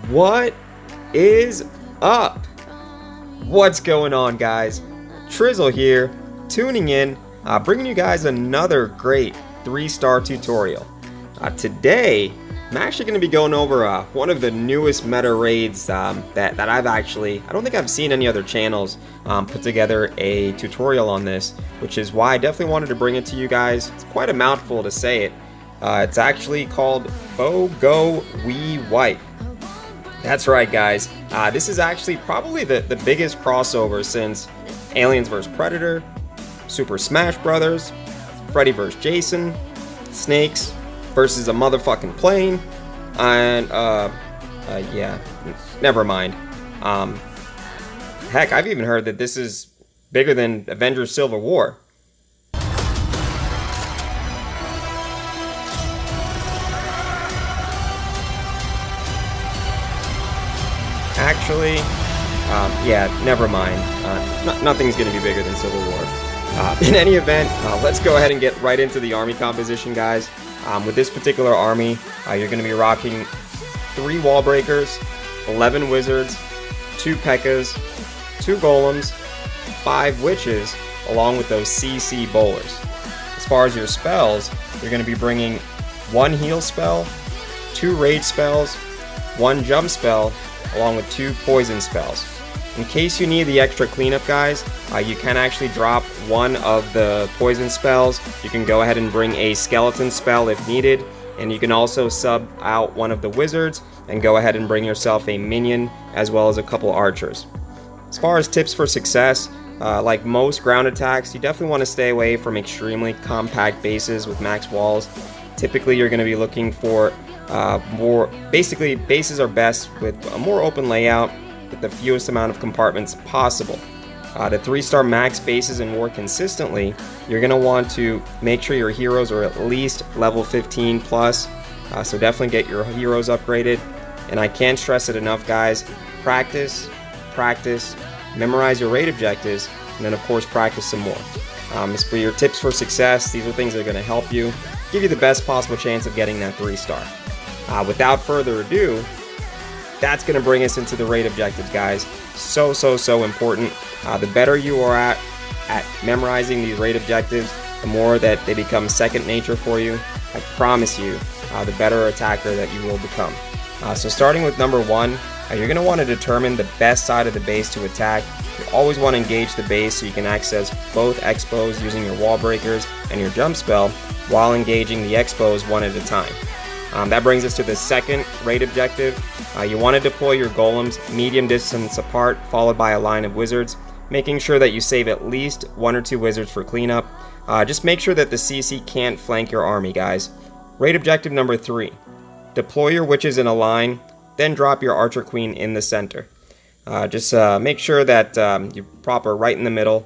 What is up? What's going on, guys? Trizzle here, tuning in, bringing you guys another great 3-star tutorial. Today, I'm actually going to be going over one of the newest meta raids that I've actually, I don't think I've seen any other channels put together a tutorial on this, which is why I definitely wanted to bring it to you guys. It's quite a mouthful to say it. It's actually called BoGoWiWiPe. That's right, guys. This is actually probably the biggest crossover since Aliens vs. Predator, Super Smash Brothers, Freddy vs. Jason, Snakes versus a motherfucking plane, and yeah, never mind. Heck, I've even heard that this is bigger than Avengers Civil War. Actually, yeah, never mind. Nothing's going to be bigger than Civil War. In any event, let's go ahead and get right into the army composition, guys. With this particular army, you're going to be rocking 3 wall breakers, 11 wizards, 2 Pekkas, 2 golems, 5 witches, along with those CC bowlers. As far as your spells, you're going to be bringing 1 heal spell, 2 rage spells, 1 jump spell, along with 2 poison spells. In case you need the extra cleanup, guys, you can actually drop one of the poison spells. You can go ahead and bring a skeleton spell if needed, and you can also sub out one of the wizards and go ahead and bring yourself a minion as well as a couple archers. As far as tips for success, like most ground attacks, you definitely want to stay away from extremely compact bases with max walls. Typically, you're going to be looking for basically bases are best with a more open layout with the fewest amount of compartments possible. To 3-star max bases and more consistently, you're going to want to make sure your heroes are at least level 15 plus, so definitely get your heroes upgraded. And I can't stress it enough, guys, practice, memorize your raid objectives, and then of course practice some more. As for your tips for success, these are things that are going to help you, give you the best possible chance of getting that 3-star. Without further ado, that's going to bring us into the raid objectives, guys. So important. The better you are at memorizing these raid objectives, the more that they become second nature for you. I promise you, the better attacker that you will become. So starting with number 1, you're going to want to determine the best side of the base to attack. You always want to engage the base so you can access both xbows using your wall breakers and your jump spell while engaging the xbows one at a time. That brings us to the second raid objective. You want to deploy your golems medium distance apart, followed by a line of wizards, making sure that you save at least 1 or 2 wizards for cleanup. Just make sure that the CC can't flank your army, guys. Raid objective number 3. Deploy your witches in a line, then drop your archer queen in the center. Just make sure that you're proper right in the middle.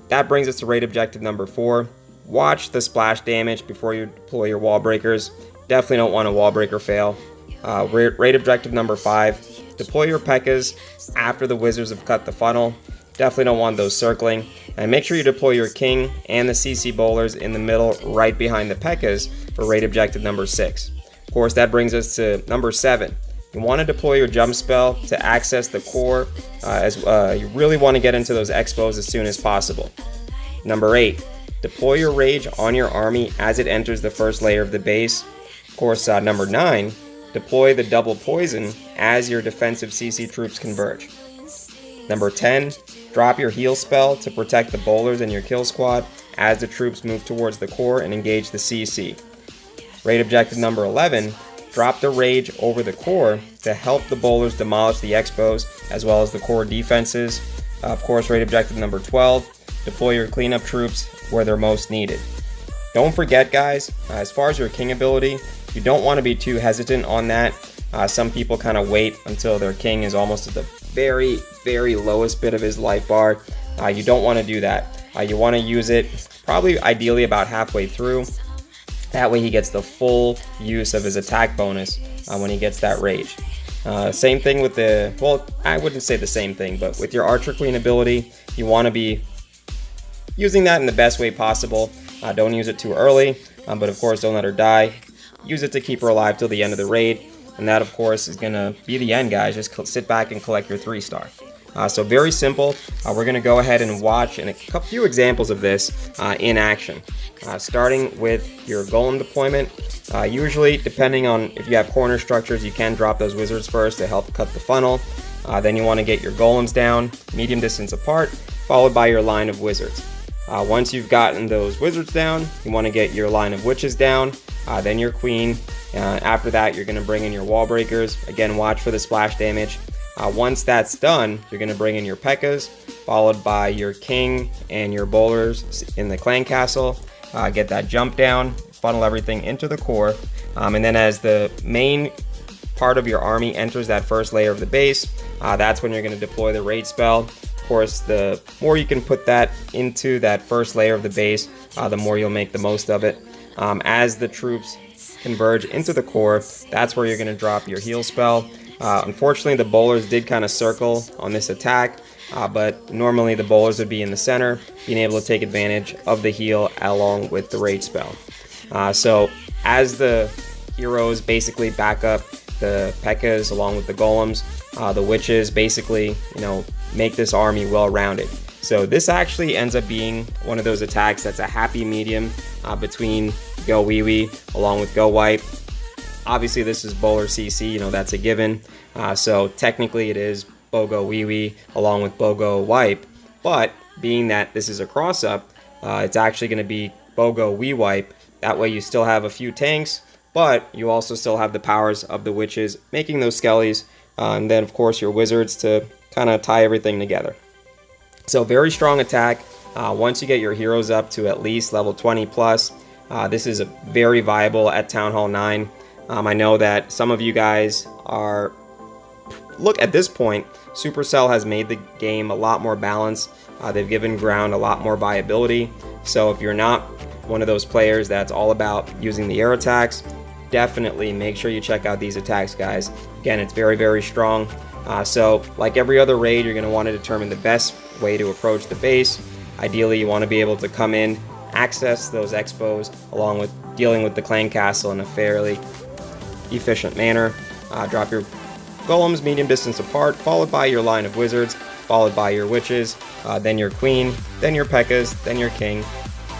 That brings us to raid objective number 4. Watch the splash damage before you deploy your wall breakers. Definitely don't want a wall breaker fail. Raid objective number 5. Deploy your Pekkas after the wizards have cut the funnel. Definitely don't want those circling. And make sure you deploy your king and the CC bowlers in the middle right behind the Pekkas for raid objective number 6. Of course, that brings us to number 7. You want to deploy your jump spell to access the core, as you really want to get into those xbows as soon as possible. Number 8. Deploy your rage on your army as it enters the first layer of the base. Of course, number 9, deploy the double poison as your defensive CC troops converge. Number 10, drop your heal spell to protect the bowlers in your kill squad as the troops move towards the core and engage the CC. Raid objective number 11, drop the rage over the core to help the bowlers demolish the xbows as well as the core defenses. Of course, raid objective number 12, deploy your cleanup troops where they're most needed. Don't forget, guys, as far as your king ability, you don't want to be too hesitant on that. Some people kind of wait until their king is almost at the very lowest bit of his life bar. You don't want to do that. You want to use it probably ideally about halfway through. That way he gets the full use of his attack bonus when he gets that rage. Same thing with the, well, I wouldn't say the same thing, but with your archer queen ability, you want to be using that in the best way possible. Don't use it too early, but of course don't let her die. Use it to keep her alive till the end of the raid. and that of course is going to be the end, guys. Just sit back and collect your 3-star. So very simple. We're going to go ahead and watch a few examples of this in action. Starting with your Golem deployment. Usually, depending on if you have corner structures, you can drop those wizards first to help cut the funnel. Then you want to get your golems down, medium distance apart, followed by your line of wizards. Once you've gotten those wizards down, you want to get your line of witches down, then your queen. After that, you're going to bring in your wall breakers. Again, watch for the splash damage. Once that's done, you're going to bring in your Pekkas, followed by your king and your bowlers in the clan castle. Get that jump down, funnel everything into the core, and then as the main part of your army enters that first layer of the base, that's when you're going to deploy the raid spell. Of course, the more you can put that into that first layer of the base, the more you'll make the most of it. As the troops converge into the core, that's where you're going to drop your heal spell. Unfortunately, the bowlers did kind of circle on this attack, but normally the bowlers would be in the center, being able to take advantage of the heal along with the raid spell. So as the heroes basically back up the Pekkas along with the golems, the witches basically, make this army well-rounded. So this actually ends up being one of those attacks that's a happy medium between BoGoWiWiPe along with BoGoWiPe. Obviously, this is bowler CC, that's a given. So technically it is BoGoWiWiPe along with BoGoWiPe, but being that this is a cross-up, it's actually going to be BoGoWiWiPe. That way you still have a few tanks, but you also still have the powers of the witches making those skellies, and then of course your wizards to kind of tie everything together. So very strong attack. Once you get your heroes up to at least level 20 plus, this is very viable at Town Hall 9. I know that some of you guys look at this point, Supercell has made the game a lot more balanced. They've given ground a lot more viability. So if you're not one of those players that's all about using the air attacks, definitely make sure you check out these attacks, guys. Again, it's very, very strong. So like every other raid, you're going to want to determine the best way to approach the base. Ideally, you want to be able to come in, access those xbows, along with dealing with the clan castle in a fairly efficient manner. Drop your golems medium distance apart, followed by your line of wizards, followed by your witches, then your queen, then your Pekkas, then your king,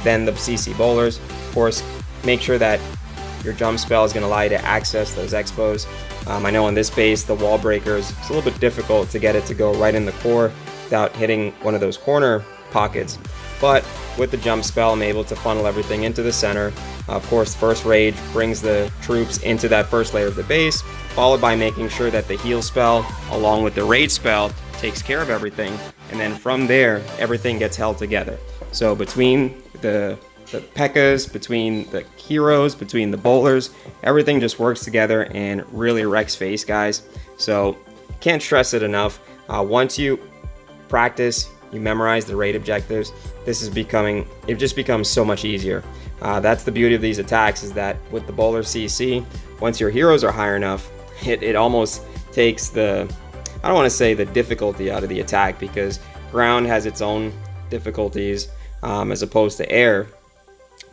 then the CC bowlers. Of course, make sure that your jump spell is going to allow you to access those xbows. I know on this base, the wall breakers, it's a little bit difficult to get it to go right in the core without hitting one of those corner pockets. But with the jump spell, I'm able to funnel everything into the center. Of course, first rage brings the troops into that first layer of the base, followed by making sure that the heal spell, along with the raid spell, takes care of everything. And then from there, everything gets held together. So between the Pekkas, between the heroes, between the bowlers, everything just works together and really wrecks face, guys. So can't stress it enough. Once you practice, you memorize the raid objectives, it just becomes so much easier. That's the beauty of these attacks, is that with the bowler CC, once your heroes are high enough, it almost takes I don't want to say the difficulty out of the attack, because ground has its own difficulties as opposed to air.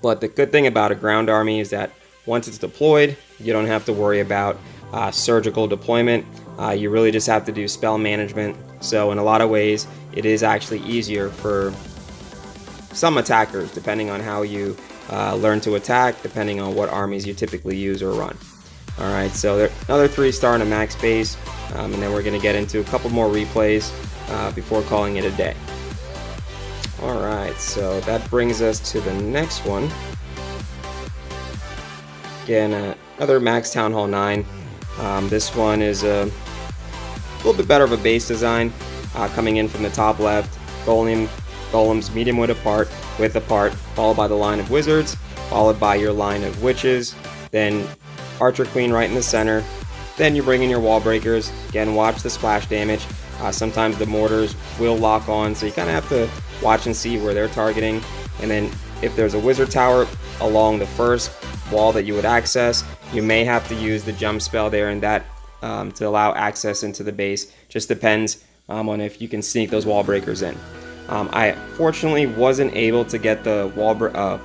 But the good thing about a ground army is that once it's deployed, you don't have to worry about surgical deployment. You really just have to do spell management. So in a lot of ways, it is actually easier for some attackers, depending on how you learn to attack, depending on what armies you typically use or run. Alright, so another 3-star in a max base, and then we're going to get into a couple more replays before calling it a day. Alright, so that brings us to the next one. Again, another max Town Hall 9. This one is a little bit better of a base design. Coming in from the top left, golems medium width apart, followed by the line of wizards, followed by your line of witches, then archer queen right in the center. Then you bring in your wall breakers. Again, watch the splash damage. Sometimes the mortars will lock on, so you kind of have to watch and see where they're targeting. And then if there's a wizard tower along the first wall that you would access, you may have to use the jump spell there and that to allow access into the base. Just depends on if you can sneak those wall breakers in. I fortunately wasn't able to get the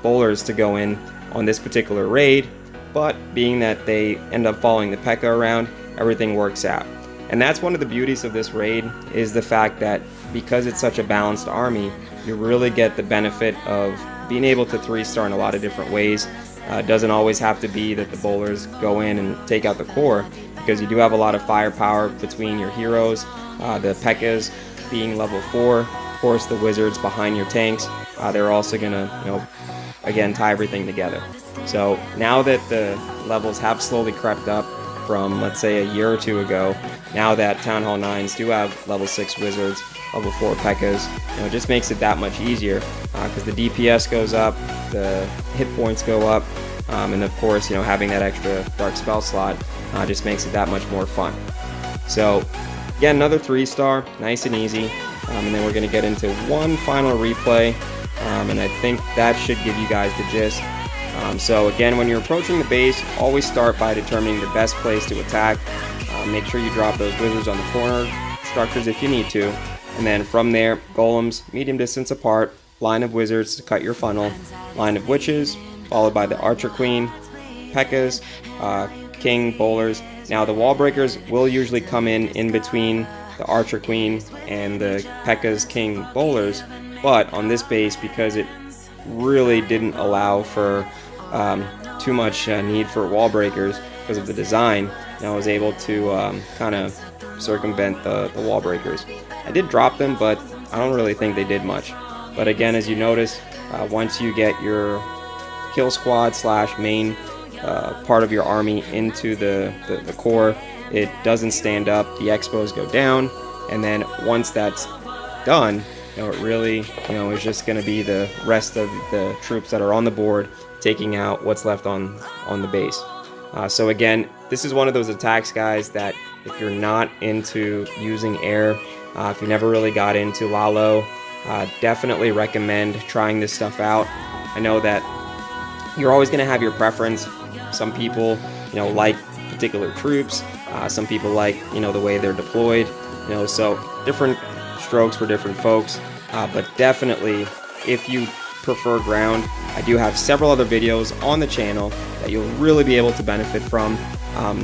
bowlers to go in on this particular raid, but being that they end up following the Pekka around, everything works out. And that's one of the beauties of this raid, is the fact that because it's such a balanced army, you really get the benefit of being able to 3-star in a lot of different ways. It doesn't always have to be that the bowlers go in and take out the core, because you do have a lot of firepower between your heroes, the Pekkas being level 4, of course the wizards behind your tanks. They're also gonna, again, tie everything together. So now that the levels have slowly crept up from, let's say, a year or two ago, now that Town Hall 9s do have level 6 wizards, level 4 Pekkas, it just makes it that much easier, because the DPS goes up, the hit points go up, and of course, having that extra dark spell slot just makes it that much more fun. So again, another 3-star, nice and easy, and then we're going to get into one final replay, and I think that should give you guys the gist. So again, when you're approaching the base, always start by determining the best place to attack. Make sure you drop those wizards on the corner structures if you need to, and then from there, golems medium distance apart, line of wizards to cut your funnel, line of witches, followed by the archer queen, Pekkas, king, bowlers. Now the wall breakers will usually come in between the archer queen and the Pekkas, king, bowlers, but on this base, because it really didn't allow for too much need for wall breakers because of the design, I was able to kind of circumvent the wall breakers. I did drop them, but I don't really think they did much. But again, as you notice, once you get your kill squad / main part of your army into the core, it doesn't stand up, the xbows go down, and then once that's done, it really is just going to be the rest of the troops that are on the board taking out what's left on the base. So again, this is one of those attacks, guys, that if you're not into using air, if you never really got into Lalo, definitely recommend trying this stuff out. I know that you're always going to have your preference. Some people, like particular troops. Some people like, the way they're deployed. So different strokes for different folks. But definitely, if you prefer ground, I do have several other videos on the channel that you'll really be able to benefit from.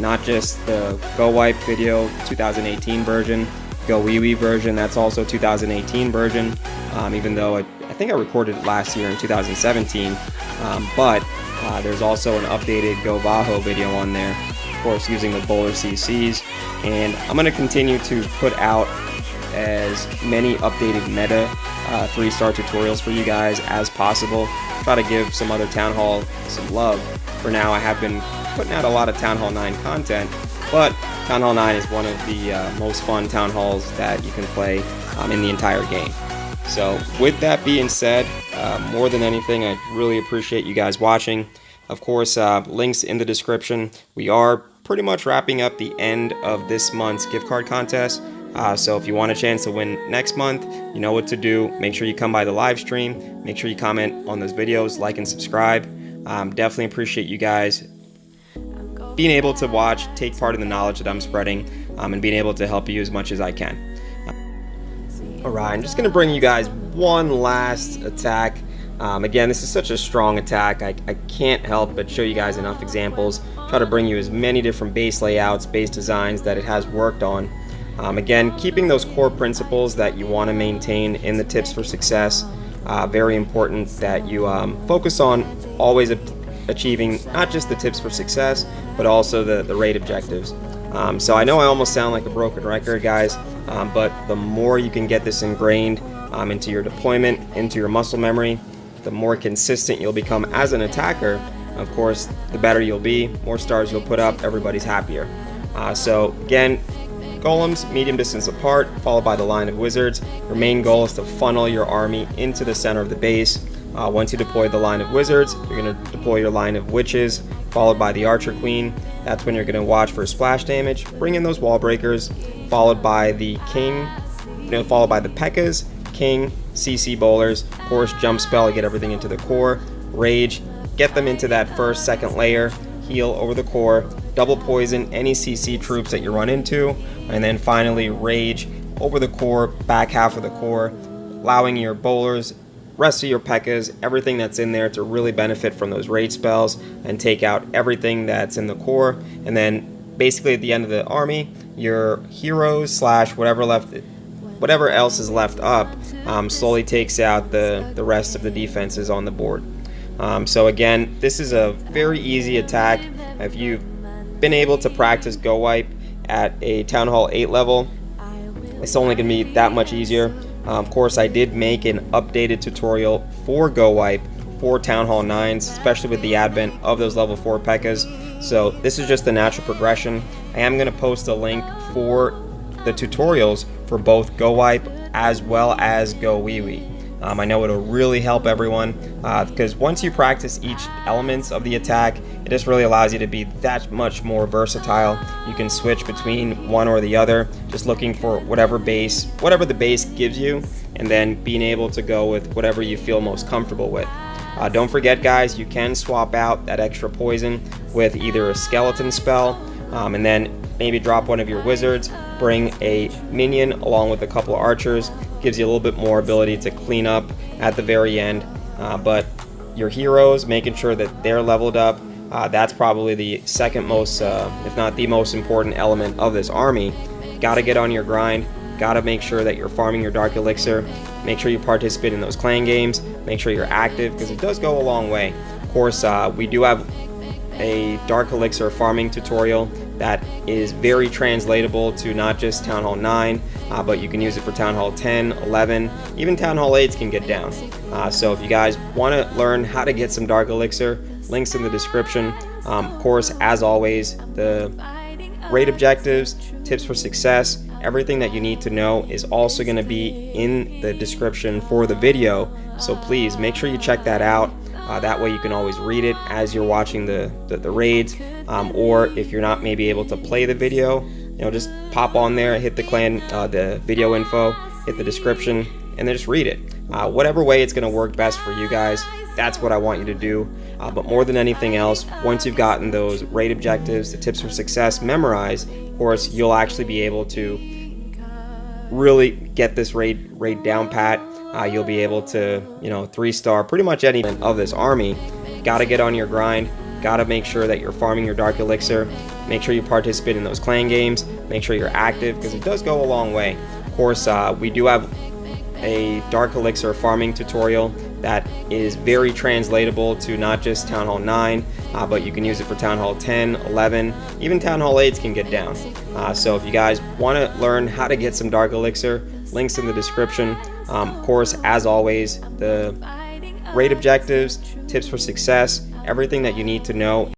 Not just the GoWiPe video, 2018 version, BoGoWiWiPe version, that's also 2018 version, even though I think I recorded it last year in 2017, but there's also an updated GoVaho video on there, of course using the bowler CCs, and I'm going to continue to put out as many updated meta 3-star tutorials for you guys as possible. Try to give some other Town Hall some love. For now, I have been putting out a lot of Town Hall 9 content, but Town Hall 9 is one of the most fun Town Halls that you can play in the entire game. So with that being said, more than anything, I really appreciate you guys watching. Of course, links in the description. We are pretty much wrapping up the end of this month's gift card contest. So if you want a chance to win next month, you know what to do. Make sure you come by the live stream. Make sure you comment on those videos, like and subscribe. Definitely appreciate you guys being able to watch, take part in the knowledge that I'm spreading, and being able to help you as much as I can. Alright, I'm just going to bring you guys one last attack. Again, this is such a strong attack, I can't help but show you guys enough examples. Try to bring you as many different base layouts, base designs that it has worked on. Again, keeping those core principles that you want to maintain in the tips for success. Very important that you focus on always achieving not just the tips for success, but also the raid objectives. So I know I almost sound like a broken record, guys, but the more you can get this ingrained into your deployment, into your muscle memory, the more consistent you'll become as an attacker. Of course, the better you'll be, more stars you'll put up, everybody's happier. So again, golems medium distance apart, followed by the line of wizards. Your main goal is to funnel your army into the center of the base. Once you deploy the line of wizards, you're going to deploy your line of witches, followed by the archer queen. That's when you're going to watch for splash damage, bring in those wall breakers, followed by the king, followed by the Pekkas, king, CC bowlers, of course jump spell, get everything into the core, rage, get them into that first, second layer, heal over the core, double poison any CC troops that you run into, and then finally rage over the core, back half of the core, allowing your bowlers, rest of your Pekkas, everything that's in there to really benefit from those raid spells and take out everything that's in the core. And then basically at the end of the army, your heroes slash whatever else is left up slowly takes out the rest of the defenses on the board. So again, this is a very easy attack. If you've been able to practice GoWiPe at a Town Hall 8 level, it's only going to be that much easier. Of course, I did make an updated tutorial for GoWiPe for Town Hall 9s, especially with the advent of those level 4 Pekkas. So this is just the natural progression. I am going to post a link for the tutorials for both GoWiPe as well as BoGoWiWiPe. I know it'll really help everyone because once you practice each elements of the attack, it just really allows you to be that much more versatile. You can switch between one or the other, just looking for whatever the base gives you, and then being able to go with whatever you feel most comfortable with. Don't forget, guys, you can swap out that extra poison with either a skeleton spell, and then maybe drop one of your wizards, bring a minion along with a couple of archers. Gives you a little bit more ability to clean up at the very end, but your heroes, making sure that they're leveled up, that's probably the second most, if not the most important element of this army. Gotta get on your grind, gotta make sure that you're farming your dark elixir, make sure you participate in those clan games, make sure you're active because it does go a long way. Of course, we do have a dark elixir farming tutorial that is very translatable to not just Town Hall 9, but you can use it for Town Hall 10, 11, even Town Hall 8s can get down. So if you guys want to learn how to get some dark elixir, links in the description. Of course, as always, the raid objectives, tips for success, everything that you need to know is also going to be in the description for the video. So please make sure you check that out. That way you can always read it as you're watching the raids, or if you're not maybe able to play the video, just pop on there, hit the video info, hit the description, and then just read it. Whatever way it's going to work best for you guys, that's what I want you to do. But more than anything else, once you've gotten those raid objectives, the tips for success memorized, of course, you'll actually be able to really get this raid down pat. You'll be able to, 3-star pretty much any of this army. Gotta get on your grind, gotta make sure that you're farming your dark elixir, make sure you participate in those clan games, make sure you're active because it does go a long way. Of course, we do have a dark elixir farming tutorial that is very translatable to not just Town Hall 9, but you can use it for Town Hall 10, 11, even Town Hall 8s can get down. So if you guys want to learn how to get some dark elixir, links in the description. Of course, as always, the raid objectives, tips for success, everything that you need to know